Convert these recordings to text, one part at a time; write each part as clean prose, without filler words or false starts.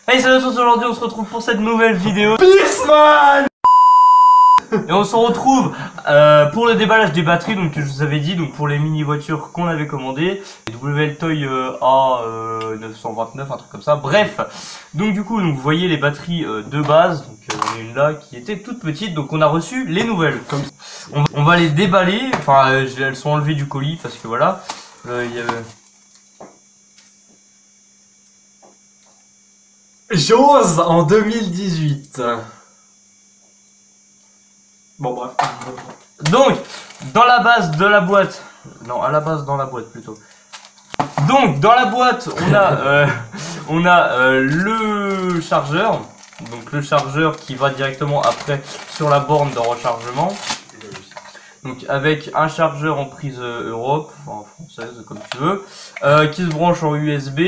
Hey, salut à tous, aujourd'hui on se retrouve pour cette nouvelle vidéo. Peace man. Et on se retrouve pour le déballage des batteries, donc que je vous avais dit, donc pour les mini voitures qu'on avait commandées, les WL Toy A929, un truc comme ça. Bref, donc du coup, donc, vous voyez les batteries de base, donc on a une là qui était toute petite, donc on a reçu les nouvelles. Comme on va les déballer, enfin elles sont enlevées du colis parce que voilà, il y avait... J'ose en 2018. Bon bref. Donc, dans la base de la boîte, non, à la base dans la boîte plutôt. Donc, dans la boîte, on a le chargeur. Donc, le chargeur qui va directement après sur la borne de rechargement. Donc, avec un chargeur en prise Europe, enfin française comme tu veux, qui se branche en USB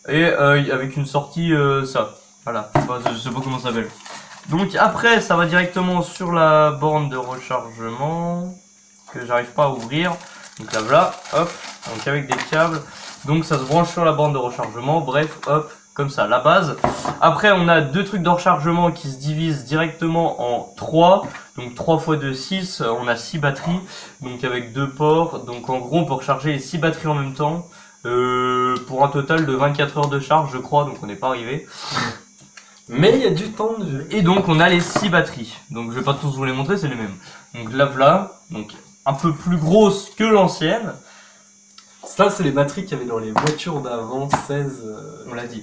et avec une sortie ça. Voilà, je sais pas comment ça s'appelle. Donc après ça va directement sur la borne de rechargement que j'arrive pas à ouvrir. Donc là voilà, hop, donc avec des câbles. Donc ça se branche sur la borne de rechargement, bref, hop, comme ça, la base. Après on a deux trucs de rechargement qui se divisent directement en 3. Donc 3 x 2, 6, on a 6 batteries. Donc avec deux ports, donc en gros on peut recharger les 6 batteries en même temps. Pour un total de 24 heures de charge je crois, donc on n'est pas arrivé. Mais il y a du temps de jeu. Et donc on a les 6 batteries. Donc je vais pas tous vous les montrer, c'est les mêmes. Donc là voilà, donc un peu plus grosse que l'ancienne. Ça c'est les batteries qu'il y avait dans les voitures d'avant, 16... On l'a dit.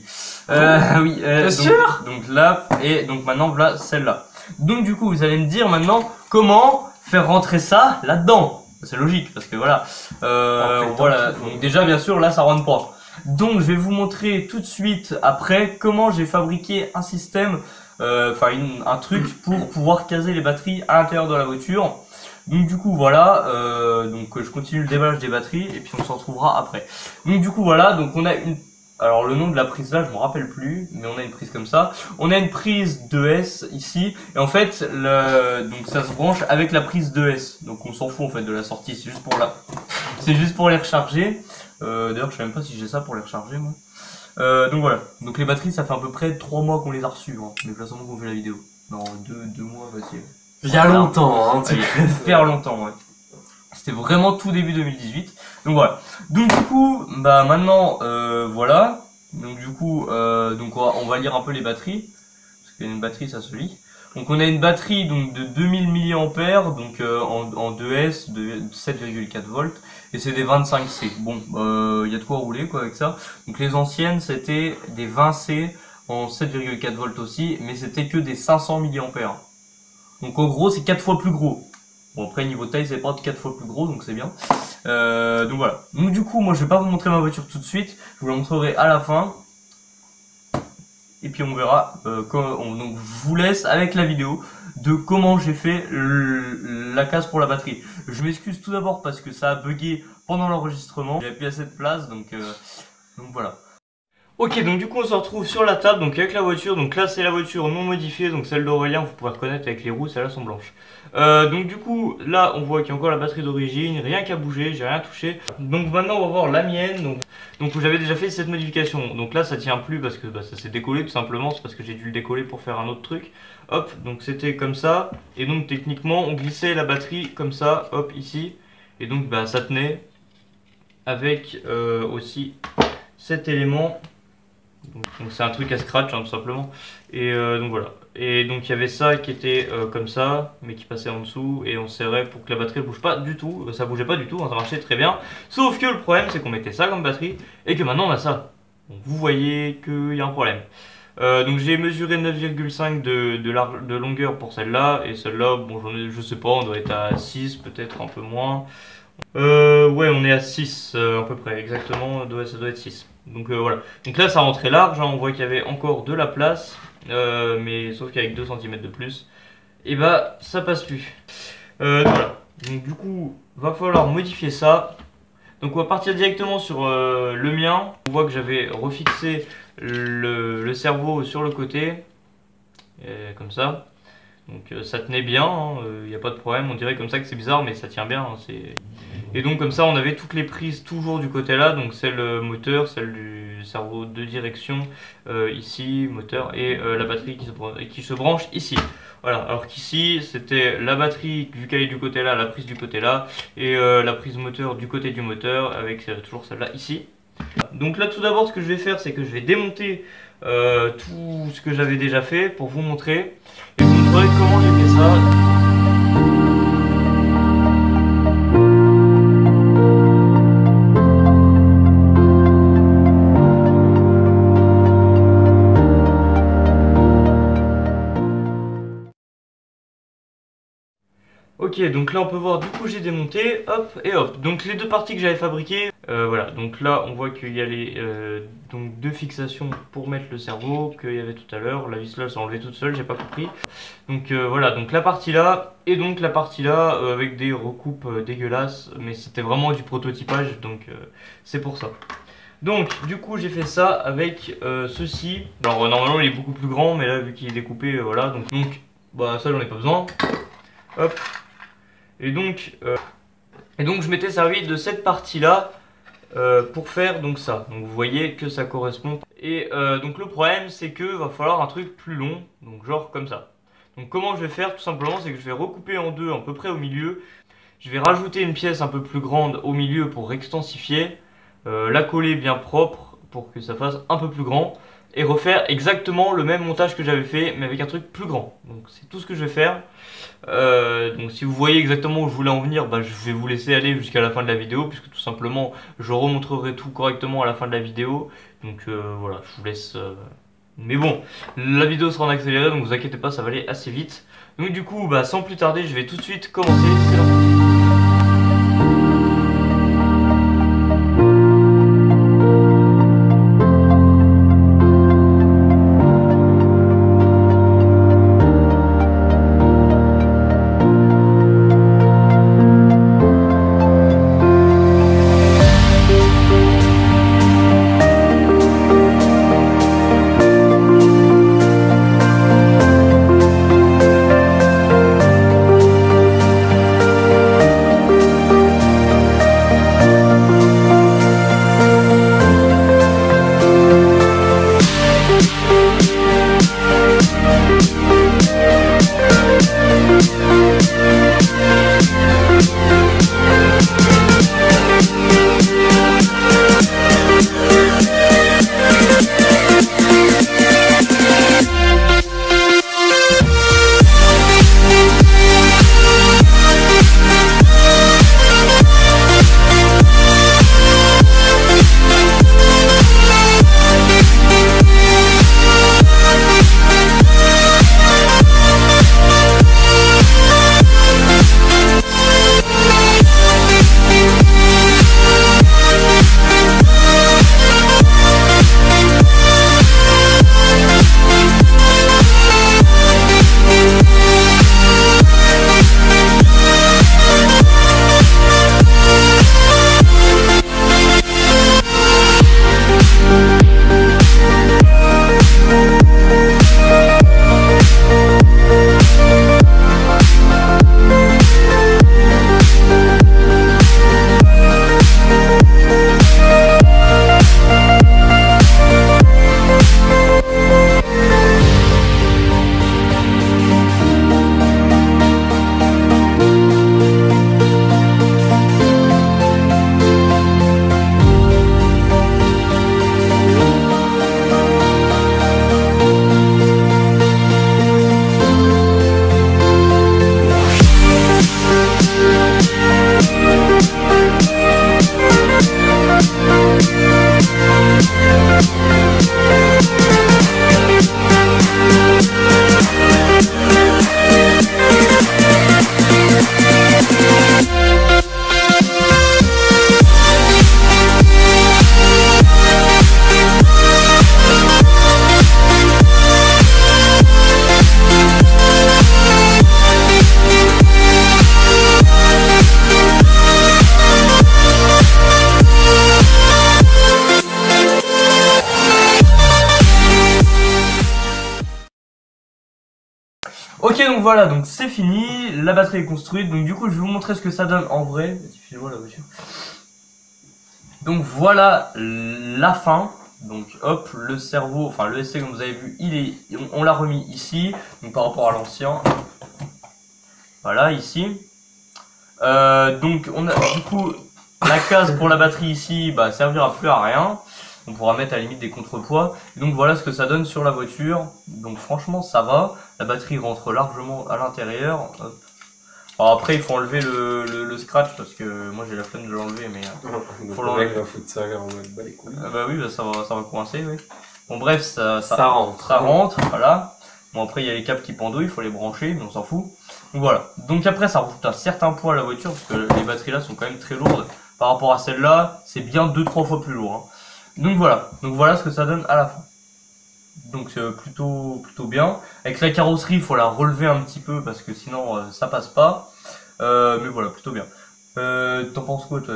Oui, T'es sûr? donc là, et donc maintenant voilà celle-là. Donc du coup vous allez me dire maintenant comment faire rentrer ça là-dedans. C'est logique parce que voilà. Voilà, donc déjà bien sûr là ça rentre pas. Donc je vais vous montrer tout de suite après comment j'ai fabriqué un système, enfin un truc pour pouvoir caser les batteries à l'intérieur de la voiture. Donc du coup voilà, donc je continue le déballage des batteries et puis on s'en retrouvera après. Donc du coup voilà, donc on a une... Alors le nom de la prise là je me rappelle plus, mais on a une prise comme ça. On a une prise 2S ici, et en fait donc ça se branche avec la prise 2S. Donc on s'en fout en fait de la sortie, c'est juste pour c'est juste pour les recharger. D'ailleurs je sais même pas si j'ai ça pour les recharger moi. Donc voilà, donc les batteries ça fait à peu près 3 mois qu'on les a reçues, hein. Mais placement qu'on fait la vidéo. Non, 2 mois facile. Il y a longtemps, hein, Super longtemps, ouais. C'était vraiment tout début 2018. Donc voilà. Donc du coup, bah maintenant, voilà. Donc du coup, donc on va lire un peu les batteries. Parce qu'une batterie, ça se lit. Donc on a une batterie donc de 2000 mAh, donc en 2S de 7,4 volts. Et c'est des 25C. Bon, il y a de quoi rouler quoi avec ça. Donc les anciennes, c'était des 20C en 7,4 volts aussi. Mais c'était que des 500 mAh. Donc en gros, c'est 4 fois plus gros. Bon après niveau taille c'est pas 4 fois plus gros donc c'est bien. Donc voilà. Donc du coup moi je vais pas vous montrer ma voiture tout de suite. Je vous la montrerai à la fin. Et puis on verra. Donc je vous laisse avec la vidéo de comment j'ai fait la case pour la batterie. Je m'excuse tout d'abord parce que ça a bugué pendant l'enregistrement. Il n'y a plus assez de place donc voilà. Ok, donc du coup on se retrouve sur la table, donc avec la voiture. Donc là c'est la voiture non modifiée, donc celle d'Aurélien, vous pourrez reconnaître avec les roues, celles-là sont blanches. Donc du coup là on voit qu'il y a encore la batterie d'origine, rien qu'à bouger, j'ai rien touché. Donc maintenant on va voir la mienne, donc j'avais déjà fait cette modification. Donc là ça tient plus parce que ça s'est décollé tout simplement, c'est parce que j'ai dû le décoller pour faire un autre truc. Hop, donc c'était comme ça, et donc techniquement on glissait la batterie comme ça, hop ici, et donc bah ça tenait avec aussi cet élément. Donc c'est un truc à scratch hein, tout simplement. Et donc voilà. Et donc il y avait ça qui était comme ça, mais qui passait en dessous, et on serrait pour que la batterie ne bouge pas du tout. Ça bougeait pas du tout, hein, ça marchait très bien. Sauf que le problème c'est qu'on mettait ça comme batterie, et que maintenant on a ça. Donc vous voyez qu'il y a un problème. Donc j'ai mesuré 9,5 de longueur pour celle-là, et celle-là, bon je sais pas, on doit être à 6, peut-être un peu moins. Ouais, on est à 6 à peu près, exactement, ça doit être 6. Donc voilà. Donc là ça rentrait large, hein, on voit qu'il y avait encore de la place, mais sauf qu'avec 2 cm de plus, et bah ça passe plus. Voilà. Donc du coup, va falloir modifier ça. Donc on va partir directement sur le mien. On voit que j'avais refixé le cerveau sur le côté, comme ça. Donc ça tenait bien, il n'y a pas de problème, on dirait comme ça que c'est bizarre mais ça tient bien. Et donc comme ça on avait toutes les prises toujours du côté là, donc celle moteur, celle du cerveau de direction ici, moteur, et la batterie qui se branche ici. Voilà, alors qu'ici c'était la batterie vu qu'elle est du côté là, la prise du côté là, et la prise moteur du côté du moteur avec toujours celle-là ici. Donc là tout d'abord ce que je vais faire c'est que je vais démonter tout ce que j'avais déjà fait pour vous montrer et vous montrer comment j'ai fait ça. Ok, donc là on peut voir, du coup j'ai démonté, hop et hop. Donc les deux parties que j'avais fabriquées, voilà. Donc là on voit qu'il y a les donc deux fixations pour mettre le cerveau qu'il y avait tout à l'heure. La vis là s'est enlevée toute seule, j'ai pas compris. Donc voilà, donc la partie là et donc la partie là avec des recoupes dégueulasses, mais c'était vraiment du prototypage, donc c'est pour ça. Donc du coup j'ai fait ça avec ceci. Alors normalement il est beaucoup plus grand, mais là vu qu'il est découpé, voilà. Donc bah ça j'en ai pas besoin. Hop. Et donc je m'étais servi de cette partie là pour faire donc ça. Donc vous voyez que ça correspond. Et donc le problème c'est que va falloir un truc plus long, donc genre comme ça. Donc comment je vais faire tout simplement, c'est que je vais recouper en deux à peu près au milieu. Je vais rajouter une pièce un peu plus grande au milieu pour extensifier, la coller bien propre pour que ça fasse un peu plus grand et refaire exactement le même montage que j'avais fait mais avec un truc plus grand. Donc c'est tout ce que je vais faire. Donc si vous voyez exactement où je voulais en venir, bah, je vais vous laisser aller jusqu'à la fin de la vidéo puisque tout simplement je remontrerai tout correctement à la fin de la vidéo. Donc voilà, je vous laisse... Mais bon, la vidéo sera en accéléré donc vous inquiétez pas, ça va aller assez vite. Donc du coup, bah, sans plus tarder, je vais tout de suite commencer. C'est parti. Ok, donc voilà, donc c'est fini, la batterie est construite, donc du coup je vais vous montrer ce que ça donne en vrai. Filez-moi la voiture. Donc voilà la fin, Donc hop, le cerveau, enfin le SC comme vous avez vu, on l'a remis ici, donc par rapport à l'ancien. Voilà, ici. Donc on a du coup la case pour la batterie ici, bah servira plus à rien. On pourra mettre à la limite des contrepoids. Donc voilà ce que ça donne sur la voiture. Donc franchement ça va. La batterie rentre largement à l'intérieur. Alors après il faut enlever le scratch parce que moi j'ai la flemme de l'enlever, mais faut l'enlever. Va foutre ça en mode bah les couilles. Bah oui, bah ça va coincer, oui. Bon bref, ça rentre. Ça rentre, voilà. Bon après il y a les câbles qui pendouillent, il faut les brancher, mais on s'en fout. Donc voilà. Donc après ça rajoute un certain poids à la voiture parce que les batteries là sont quand même très lourdes. Par rapport à celle-là, c'est bien 2-3 fois plus lourd. Hein. Donc voilà ce que ça donne à la fin. Donc c'est plutôt bien. Avec la carrosserie, il faut la relever un petit peu parce que sinon ça passe pas. Mais voilà, plutôt bien. T'en penses quoi toi?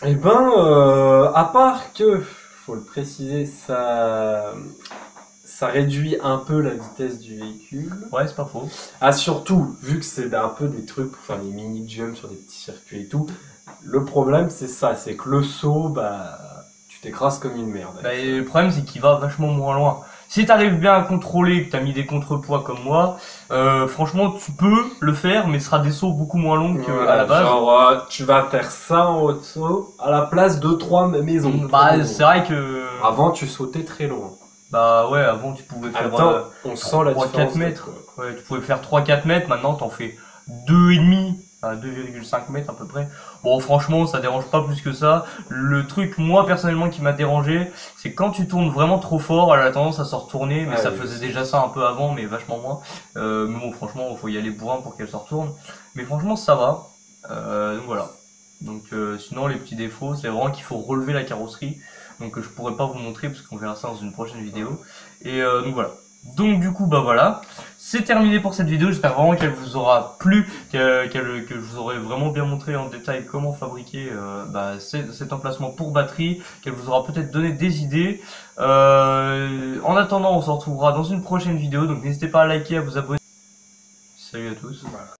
Eh ben, à part que, faut le préciser, ça réduit un peu la vitesse du véhicule. Ouais, c'est pas faux. Ah, surtout, vu que c'est un peu des trucs pour faire des mini-jumps sur des petits circuits et tout, le problème c'est ça, c'est que le saut, bah, tu t'écrases comme une merde. Bah, le problème c'est qu'il va vachement moins loin. Si t'arrives bien à contrôler, que t'as mis des contrepoids comme moi, franchement tu peux le faire, mais ce sera des sauts beaucoup moins longs qu'à la base. Genre, tu vas faire ça en haut de saut à la place de 3 maisons. Bah c'est vrai que... Avant tu sautais très loin. Bah ouais, avant tu pouvais faire on sent la 3-4 mètres. Ouais, tu pouvais faire 3-4 mètres, maintenant t'en fais 2,5 à 2,5 mètres à peu près. Bon franchement ça dérange pas plus que ça. Le truc moi personnellement qui m'a dérangé, c'est quand tu tournes vraiment trop fort, elle a tendance à se retourner, mais ça faisait déjà ça un peu avant mais vachement moins. Mais bon franchement faut y aller bourrin pour qu'elle se retourne. Mais franchement ça va. Donc voilà. Donc sinon les petits défauts c'est vraiment qu'il faut relever la carrosserie. Donc je pourrais pas vous montrer parce qu'on verra ça dans une prochaine vidéo. Et donc voilà. Donc du coup bah voilà, c'est terminé pour cette vidéo, j'espère vraiment qu'elle vous aura plu, que je vous aurai vraiment bien montré en détail comment fabriquer cet emplacement pour batterie, qu'elle vous aura peut-être donné des idées. En attendant on se retrouvera dans une prochaine vidéo, donc n'hésitez pas à liker, à vous abonner. Salut à tous. Voilà.